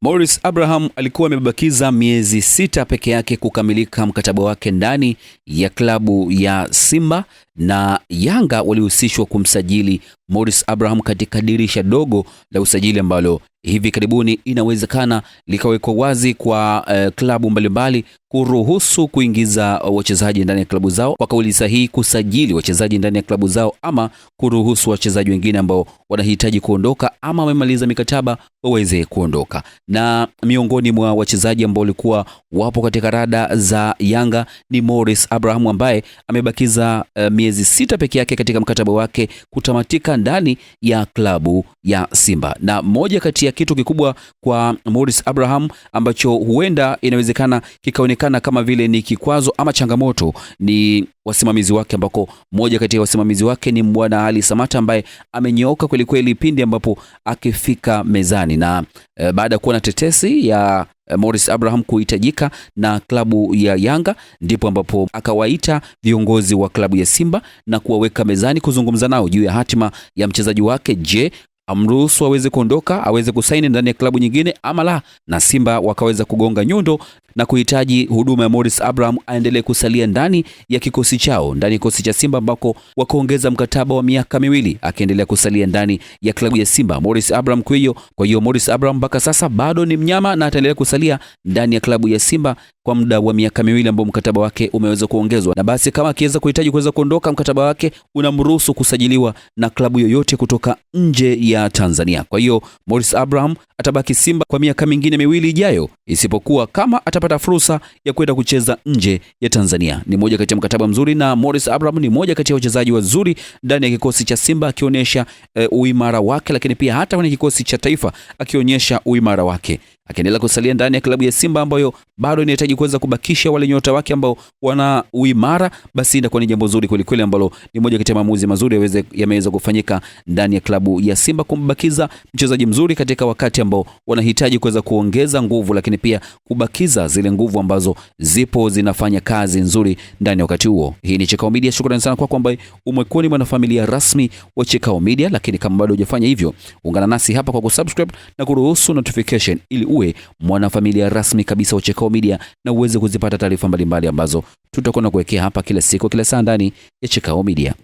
Morris Abraham alikuwa amebakiza miezi 6 peke yake kukamilika mkataba wake ndani ya klabu ya Simba, na Yanga walihusishwa kumsajili Morris Abraham katika dirisha dogo la usajili ambalo hivi karibuni inawezekana likawekwa wazi kwa klabu mbalimbali kuruhusu kuingiza wachezaji ndani ya klabu zao, kwa kauli sahihi kusajili wachezaji ndani ya klabu zao, ama kuruhusu wachezaji wengine ambao wanahitaji kuondoka ama wamemaliza mikataba waweze kuondoka. Na miongoni mwa wachezaji ambao walikuwa wapo katika rada za Yanga ni Morris Abraham ambaye amebakiza miezi 6 peke yake katika mkataba wake kutamatika ndani ya klabu ya Simba. Na moja kati ya kitu kikubwa kwa Morris Abraham ambacho huenda inawezekana kikaonekana kama vile ni kikwazo ama changamoto ni wasimamizi wake, ambako moja kati ya wasimamizi wake ni Bwana Ali Samata ambaye amenyooka kweli kweli pindi ambapo akifika mezani. Na baada ya kuwa na tetesi ya Morris Abraham kuhitajika na klabu ya Yanga, ndipo ambapo akawaita viongozi wa klabu ya Simba na kuwaweka mezani kuzungumza nao juu ya hatima ya mchezaji wake. Je, amruhusu aweze kuondoka, aweze kusaini ndani ya klabu nyingine ama la? Na Simba wakaweza kugonga nyundo na kuhitaji huduma ya Morris Abraham aendelee kusalia ndani ya kikosi chao, ndani ya kikosi cha Simba, ambako wakaongeza mkataba wa miaka 2 akiendelea kusalia ndani ya klabu ya Simba Morris Abraham. Kwa hiyo Morris Abraham mpaka sasa bado ni mnyama na ataendelea kusalia ndani ya klabu ya Simba kwa muda wa miaka 2 ambao mkataba wake umeweza kuongezwa. Na basi kama akiweza kuhitaji kuweza kuondoka, mkataba wake unamruhusu kusajiliwa na klabu yoyote kutoka nje ya Tanzania. Kwa hiyo Morris Abraham atabaki Simba kwa miaka mingine 2 ijayo, isipokuwa kama atapata fursa ya kwenda kucheza nje ya Tanzania. Ni moja kati ya mkataba mzuri, na Morris Abraham ni moja kati ya wachezaji wazuri ndani ya kikosi cha Simba, akionyesha uimara wake, lakini pia hata kwenye kikosi cha taifa akionyesha uimara wake, akiendelea kusalia ndani ya klabu ya Simba ambayo bado inahitaji kuweza kubakisha wale nyota wake ambao wana uimara. Basi inakuwa ni jambo zuri kweli kweli, ambalo ni moja kati ya maamuzi mazuri yameweza kufanyika ndani ya klabu ya Simba, kumbakiza mchezaji mzuri katika wakati ambao wanahitaji kuweza kuongeza nguvu, lakini pia kubakiza zile nguvu ambazo zipo zinafanya kazi nzuri ndani ya wakati huo. Hii ni Chekao Media. Shukrani sana kwa kwamba umekuwa ni mwanafamilia rasmi wa Chekao Media, lakini kama bado hujafanya hivyo, ungana nasi hapa kwa kusubscribe na kuruhusu notification ili uwe mwanafamilia rasmi kabisa wa Chekao Media na uweze kuzipata taarifa mbalimbali ambazo tutakwenda kuwekea hapa kila siku, kila saa ndani ya Chekao Media.